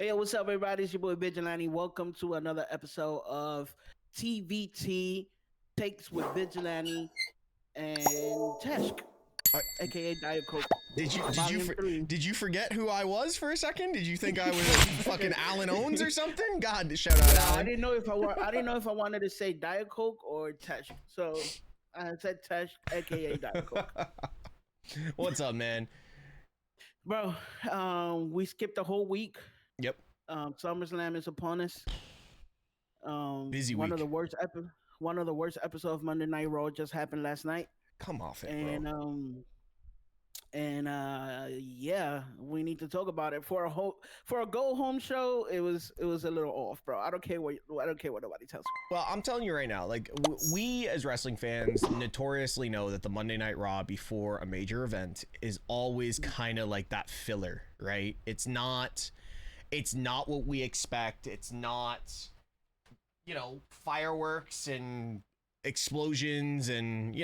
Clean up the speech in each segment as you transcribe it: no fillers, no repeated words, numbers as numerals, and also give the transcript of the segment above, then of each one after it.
Hey, what's up, everybody? It's your boy Vigilante. Welcome to another episode of TVT Takes with Vigilante and Teshk, Uh, aka Diet Coke, did you did you Volume for, 3. did you forget who I was for a second? Did you think I was fucking Alan Owens or something? God, shout out I Alan. didn't know if I didn't know if I wanted to say Diet Coke or Teshk, so I said Teshk, aka Diet Coke. What's up, man? Bro, we skipped a whole week. Yep, SummerSlam is upon us. busy One week. of the worst episodes of Monday Night Raw just happened last night. Come off it, And bro. yeah, we need to talk about it. For a go home show, it was a little off, bro. I don't care what nobody tells me. Well, I'm telling you right now, like we as wrestling fans notoriously know that the Monday Night Raw before a major event is always kind of like that filler, right? It's not what we expect. It's not, fireworks and explosions and,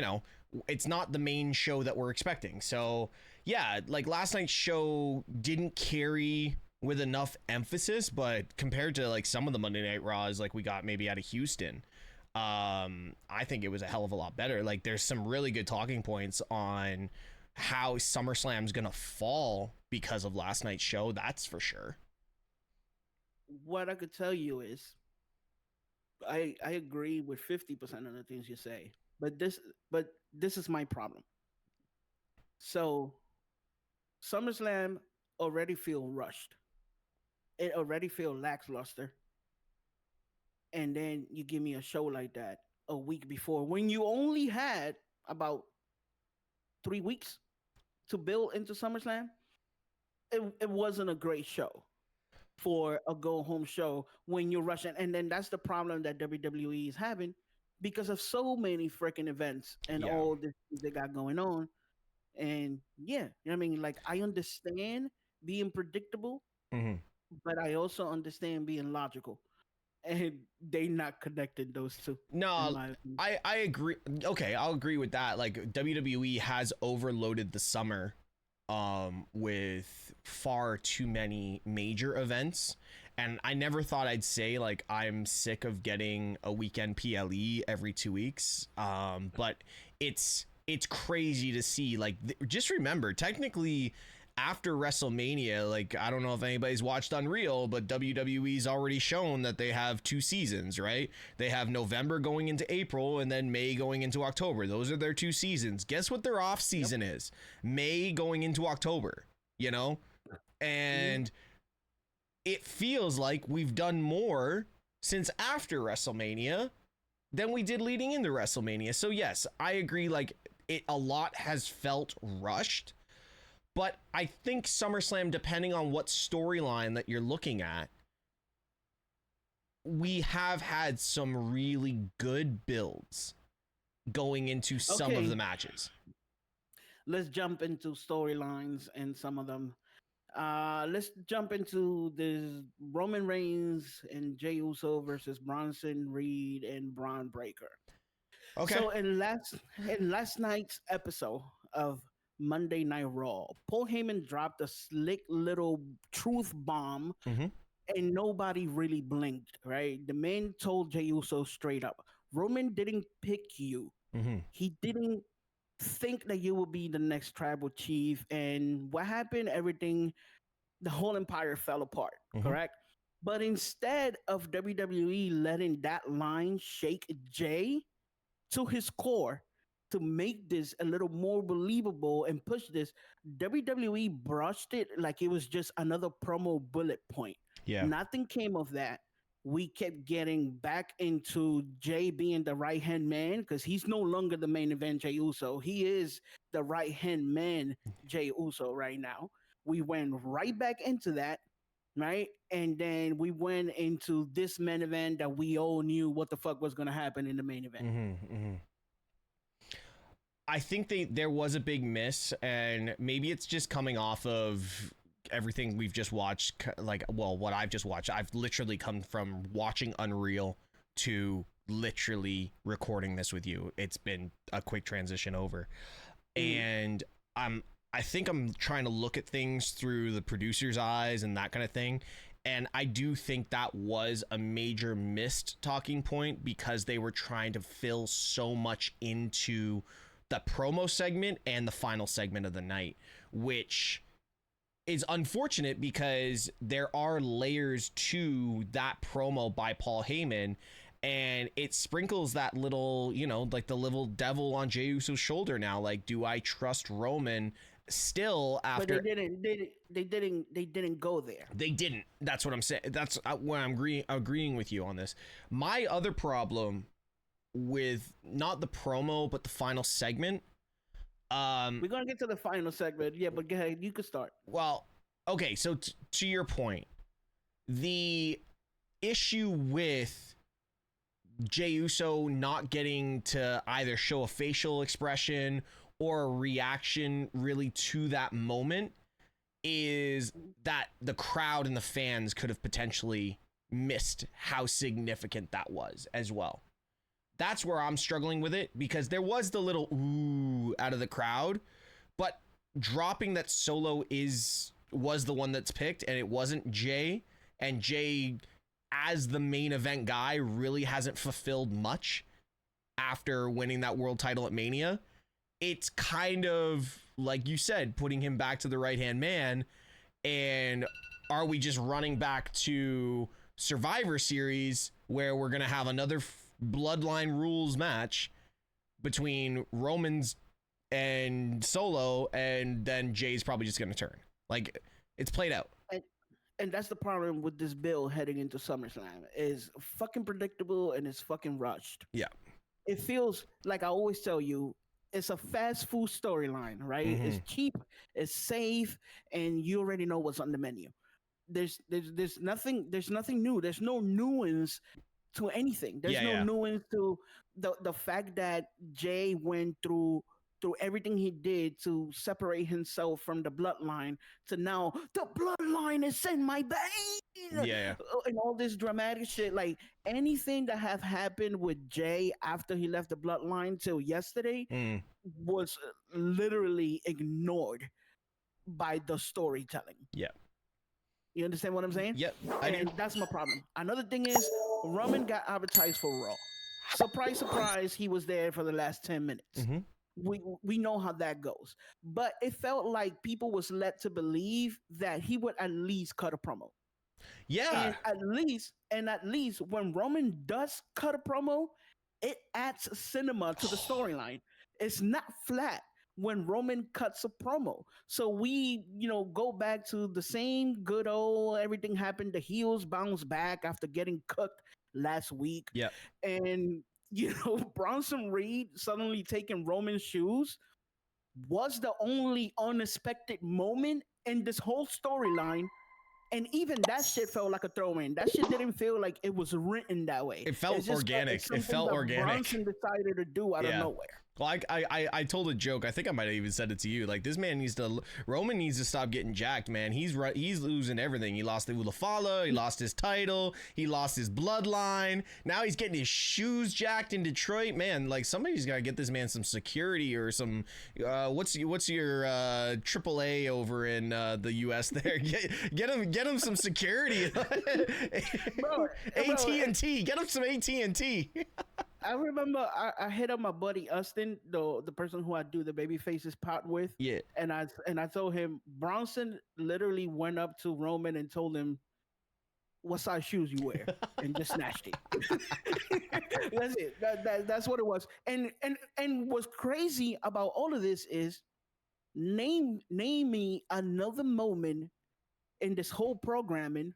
it's not the main show that we're expecting. So yeah, like last night's show didn't carry with enough emphasis, but compared to like some of the Monday Night Raws like we got maybe out of Houston, I think it was a hell of a lot better. Like there's some really good talking points on how SummerSlam's gonna fall because of last night's show, that's for sure. What I could tell you is, I agree with 50% of the things you say, but this is my problem. So SummerSlam already feel rushed. It already feel lackluster, and then you give me a show like that a week before when you only had about 3 weeks to build into SummerSlam. It wasn't a great show for a go home show when you're rushing. And then that's the problem that WWE is having because of so many freaking events and Yeah. all this they got going on. And yeah, you know what I mean? Like, I understand being predictable, Mm-hmm. but I also understand being logical. And they not connected those two, in No, my opinion. I agree. Okay, I'll agree with that. Like WWE has overloaded the summer with far too many major events. And I never thought I'd say like I'm sick of getting a weekend PLE every 2 weeks. But it's crazy to see. Like just remember, technically after WrestleMania, like I don't know if anybody's watched Unreal, but WWE's already shown that they have 2 seasons, right? They have November going into April and then May going into October. Those are their 2 seasons. Guess what their off season is? May going into October, you know? And it feels like we've done more since after WrestleMania than we did leading into WrestleMania. So yes, I agree, like a lot has felt rushed. But I think SummerSlam, depending on what storyline that you're looking at, we have had some really good builds going into some of the matches. Let's jump into storylines and some of them. Let's jump into this Roman Reigns and Jey Uso versus Bronson Reed and Bron Breakker. Okay. So in last night's episode of Monday Night Raw, Paul Heyman dropped a slick little truth bomb, and nobody really blinked. Right? The man told Jey Uso straight up, "Roman didn't pick you. He didn't think that you will be the next tribal chief." And what happened? Everything, the whole empire fell apart. Correct? But instead of WWE letting that line shake Jey to his core to make this a little more believable and push this, WWE brushed it like it was just another promo bullet point. Yeah. Nothing came of that. We kept getting back into Jey being the right hand man because he's no longer the main event Jey Uso. He is the right hand man Jey Uso right now. We went right back into that, right? And then we went into this main event that we all knew what the fuck was going to happen in the main event. I think there was a big miss, and maybe it's just coming off of everything we've just watched. Like, well, what I've just watched, I've literally come from watching Unreal to literally recording this with you. It's been a quick transition over, and I think I'm trying to look at things through the producer's eyes and that kind of thing. And I do think that was a major missed talking point because they were trying to fill so much into the promo segment and the final segment of the night, which is unfortunate because there are layers to that promo by Paul Heyman, and it sprinkles that little, you know, like the little devil on Jey Uso's shoulder now. Like, do I trust Roman still after? But they didn't go there. They didn't. That's what I'm saying. That's where I'm agreeing with you on this. My other problem with not the promo but the final segment. We're gonna get to the final segment, yeah. But go ahead, you could start. Well, okay. So to your point, the issue with Jey Uso not getting to either show a facial expression or a reaction really to that moment is that the crowd and the fans could have potentially missed how significant that was as well. That's where I'm struggling with it, because there was the little ooh out of the crowd, but dropping that Solo was the one that's picked and it wasn't Jey, and Jey as the main event guy really hasn't fulfilled much after winning that world title at Mania. It's kind of, like you said, putting him back to the right-hand man. And are we just running back to Survivor Series where we're going to have another Bloodline rules match between Romans and Solo, and then Jay's probably just going to turn? Like, it's played out. And that's the problem with this bill heading into SummerSlam, is fucking predictable and it's fucking rushed. Yeah. It feels like, I always tell you, it's a fast food storyline, right? Mm-hmm. It's cheap, it's safe, and you already know what's on the menu. There's nothing new. There's no nuance to anything. There's no nuance to the fact that Jey went through everything he did to separate himself from the bloodline, to now the bloodline is in my vein. Yeah. And all this dramatic shit. Like, anything that have happened with Jey after he left the bloodline till yesterday was literally ignored by the storytelling. Yeah. You understand what I'm saying? Yep. And that's my problem. Another thing is, Roman got advertised for Raw. Surprise, surprise, he was there for the last 10 minutes. Mm-hmm. We know how that goes. But it felt like people was led to believe that he would at least cut a promo. Yeah. And at least when Roman does cut a promo, it adds cinema to the storyline. It's not flat when Roman cuts a promo. So we, go back to the same good old, everything happened. The heels bounce back after getting cooked last week. Yeah. And Bronson Reed suddenly taking Roman's shoes was the only unexpected moment in this whole storyline. And even that shit felt like a throw-in. That shit didn't feel like it was written that way. It felt organic. It felt organic. Bronson decided to do out of nowhere. Well, I told a joke. I think I might have even said it to you. Like, this man Roman needs to stop getting jacked, man. He's losing everything. He lost the Ulafala. He lost his title. He lost his bloodline. Now he's getting his shoes jacked in Detroit. Man, like, somebody's got to get this man some security or some, what's your AAA over in the US there? Get him some security. AT&T. Get him some AT&T. I remember I hit up my buddy Austin, the person who I do the baby faces pot with. Yeah. And I told him Bronson literally went up to Roman and told him what size shoes you wear, and just snatched it. That's it. That's what it was. And what's crazy about all of this is name me another moment in this whole programming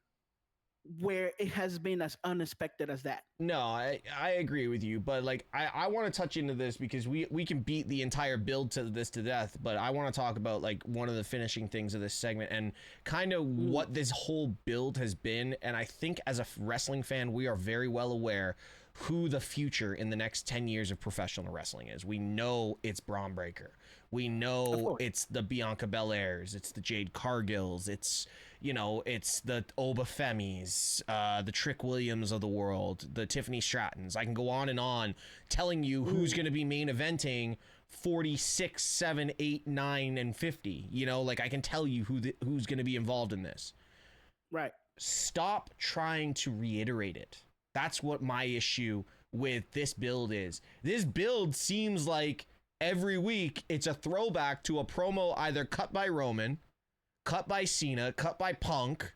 where it has been as unexpected as that. No, I agree with you, but like I want to touch into this because we can beat the entire build to this to death, but I want to talk about like one of the finishing things of this segment and kind of what this whole build has been. And I think as a wrestling fan, we are very well aware who the future in the next 10 years of professional wrestling is. We know it's Bron Breakker. We know it's the Bianca Belairs, it's the Jade Cargills, it's the Oba Femis, the Trick Williams of the world, the Tiffany Strattons. I can go on and on telling you who's going to be main eventing 46, 7, 8, 9, and 50. Like, I can tell you who's going to be involved in this. Right. stop trying to reiterate it. That's what my issue with this build is. This build seems like every week it's a throwback to a promo either cut by Roman, cut by Cena, cut by Punk,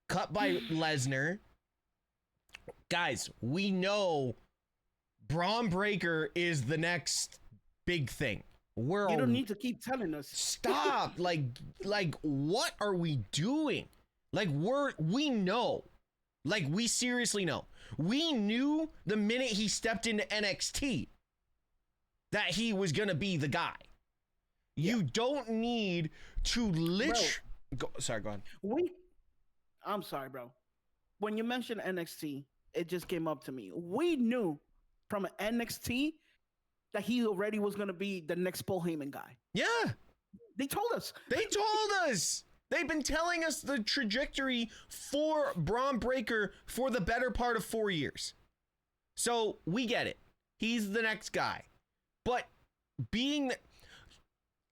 cut by Lesnar. Guys, we know Bron Breakker is the next big thing. You don't need to keep telling us. Stop. like what are we doing? Like we know. Like we seriously know. We knew the minute he stepped into NXT that he was going to be the guy. You don't need to go on. I'm sorry, bro. When you mentioned NXT, it just came up to me. We knew from NXT that he already was going to be the next Paul Heyman guy. Yeah. They told us. They've been telling us the trajectory for Bron Breakker for the better part of 4 years. So we get it. He's the next guy. But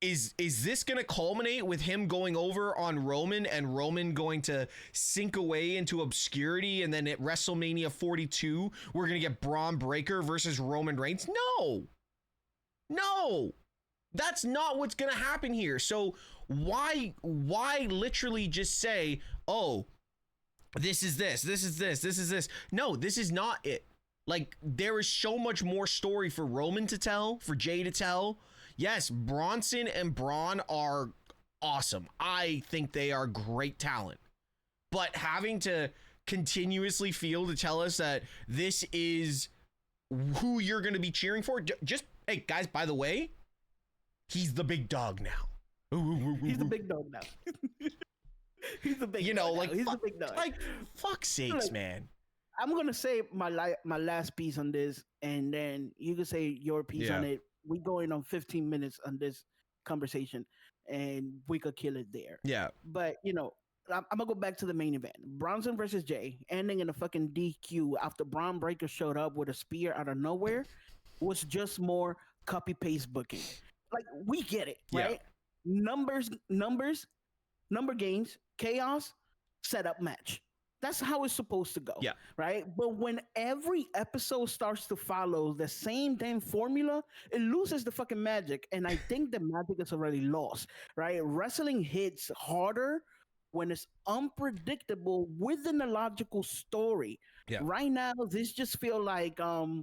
is this going to culminate with him going over on Roman and Roman going to sink away into obscurity, and then at WrestleMania 42 we're going to get Bron Breakker versus Roman Reigns? No, that's not what's going to happen here. So why literally just say, oh, this is this? No, this is not it. Like, there is so much more story for Roman to tell, for Jey to tell. Yes, Bronson and Braun are awesome. I think they are great talent. But having to continuously feel to tell us that this is who you're going to be cheering for, just, hey, guys, by the way, he's the big dog now. He's the big dog now. He's the big dog. He's the big dog. Like, fuck sakes, man. I'm going to say my last piece on this, and then you can say your piece on it. We going on 15 minutes on this conversation, and we could kill it there. Yeah. But, I'm going to go back to the main event. Bronson versus Jey, ending in a fucking DQ after Bron Breakker showed up with a spear out of nowhere, was just more copy-paste booking. Like, we get it, right? Numbers, number games, chaos, setup match. That's how it's supposed to go, right? But when every episode starts to follow the same damn formula, it loses the fucking magic. And I think the magic is already lost, right? Wrestling hits harder when it's unpredictable within a logical story. Yeah. Right now, this just feel like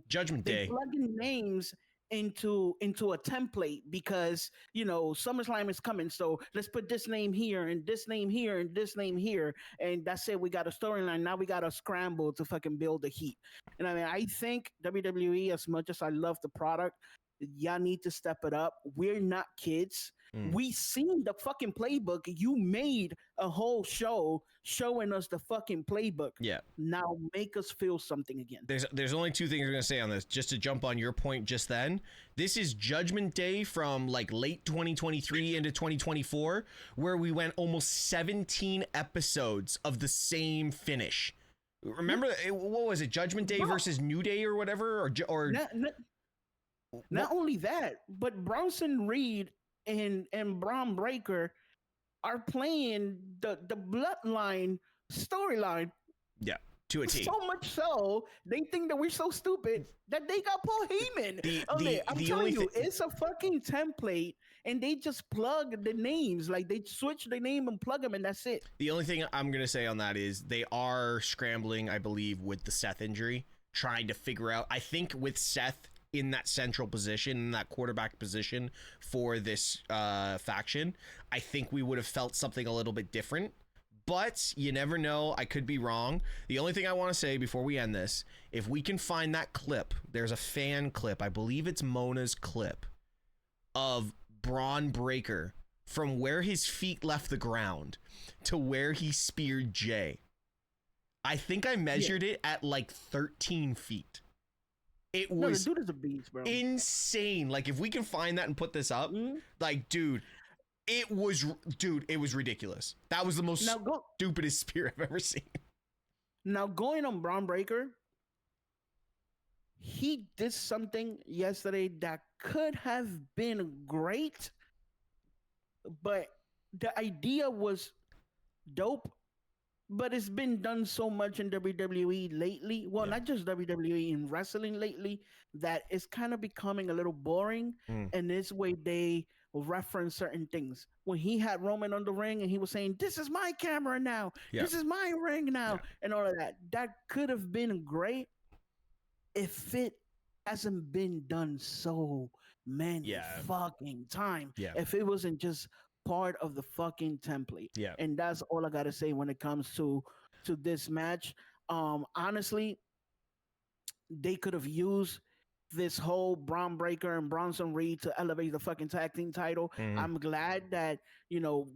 Judgment Day. Plugging names into a template because SummerSlam is coming, so let's put this name here and this name here and this name here, and that's it. We got a storyline. Now we got to scramble to fucking build the heat. And I mean, I think WWE, as much as I love the product, y'all need to step it up. We're not kids. We seen the fucking playbook. You made a whole show showing us the fucking playbook. Yeah. Now make us feel something again. There's only two things I'm going to say on this, just to jump on your point just then. This is Judgment Day from like late 2023 into 2024, where we went almost 17 episodes of the same finish. Remember, what was it? Judgment Day versus New Day or whatever? Or not only that, but Bronson Reed and Bron Breakker are playing the Bloodline storyline. Yeah, to a T. So much so, they think that we're so stupid that they got Paul Heyman. I'm telling you, it's a fucking template, and they just plug the names. Like, they switch the name and plug them, and that's it. The only thing I'm going to say on that is they are scrambling, I believe, with the Seth injury, trying to figure out, I think with Seth in that central position, in that quarterback position for this faction, I think we would have felt something a little bit different. But you never know. I could be wrong. The only thing I want to say before we end this, if we can find that clip, there's a fan clip, I believe it's Mona's clip, of Bron Breakker from where his feet left the ground to where he speared Jey. I think I measured it at like 13 feet. It was the dude is a beast, bro. Insane. Like, if we can find that and put this up, like, dude, it was ridiculous. That was the most stupidest spear I've ever seen. Now, going on Bron Breakker, he did something yesterday that could have been great, but the idea was dope, but it's been done so much in WWE lately. Well, Yeah. not just WWE, in wrestling lately, that it's kind of becoming a little boring. And this way they reference certain things. When he had Roman on the ring and he was saying, "This is my camera now. Yeah. This is my ring now," Yeah. and all of that. That could have been great if it hasn't been done so many fucking time. Yeah. If it wasn't just part of the fucking template. Yeah. And that's all I gotta say when it comes to this match. Honestly, they could have used this whole Bron Breakker and Bronson Reed to elevate the fucking tag team title. I'm glad that,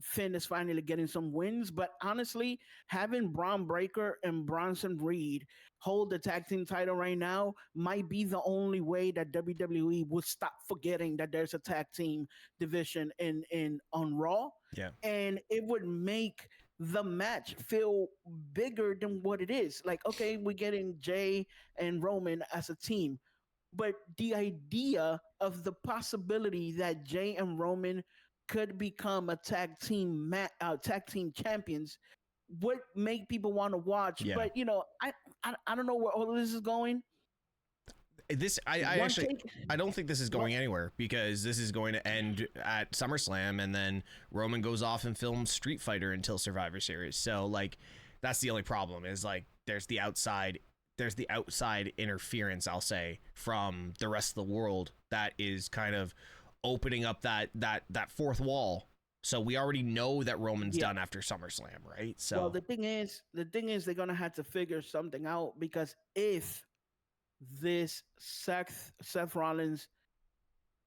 Finn is finally getting some wins. But honestly, having Bron Breakker and Bronson Reed hold the tag team title right now might be the only way that WWE would stop forgetting that there's a tag team division on Raw. Yeah. And it would make the match feel bigger than what it is. Like, okay, we're getting Jey and Roman as a team, but the idea of the possibility that Jey and Roman could become a tag team champions would make people want to watch. Yeah. But I don't know where all of this is going. I don't think this is going anywhere, because this is going to end at SummerSlam, and then Roman goes off and films Street Fighter until Survivor Series. So like, that's the only problem, is like there's the outside interference, I'll say, from the rest of the world that is kind of opening up that fourth wall. So we already know that Roman's done after SummerSlam, right? So well, the thing is they're gonna have to figure something out, because if this Seth Rollins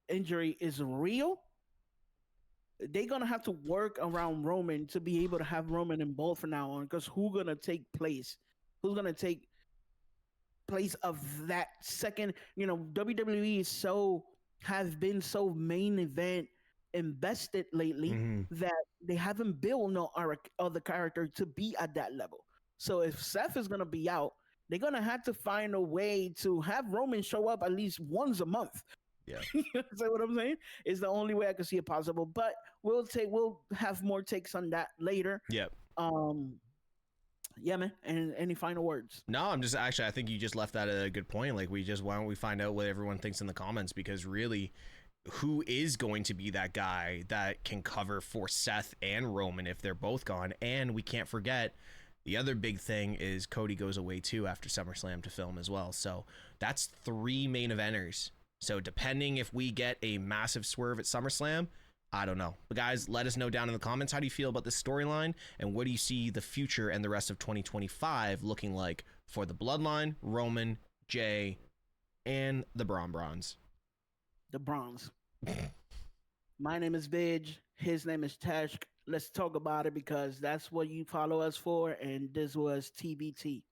injury is real, they're gonna have to work around Roman to be able to have Roman in both from now on. Because who's gonna take place of that second? WWE has been so main event invested lately that they haven't built no other character to be at that level. So if Seth is gonna be out, they're gonna have to find a way to have Roman show up at least once a month. Yeah. You know what I'm saying? It's the only way I can see it possible. But we'll have more takes on that later. Yep. Yeah, man. And any final words? No, I think you just left that at a good point. Like, why don't we find out what everyone thinks in the comments? Because really, who is going to be that guy that can cover for Seth and Roman if they're both gone? And we can't forget, the other big thing is Cody goes away too after SummerSlam to film as well. So that's 3 main eventers. So depending if we get a massive swerve at SummerSlam, I don't know. But guys, let us know down in the comments, how do you feel about this storyline, and what do you see the future and the rest of 2025 looking like for the Bloodline, Roman, Jey, and the Brons? The Brons. My name is Vig. His name is Teshk. Let's talk about it, because that's what you follow us for. And this was TVT.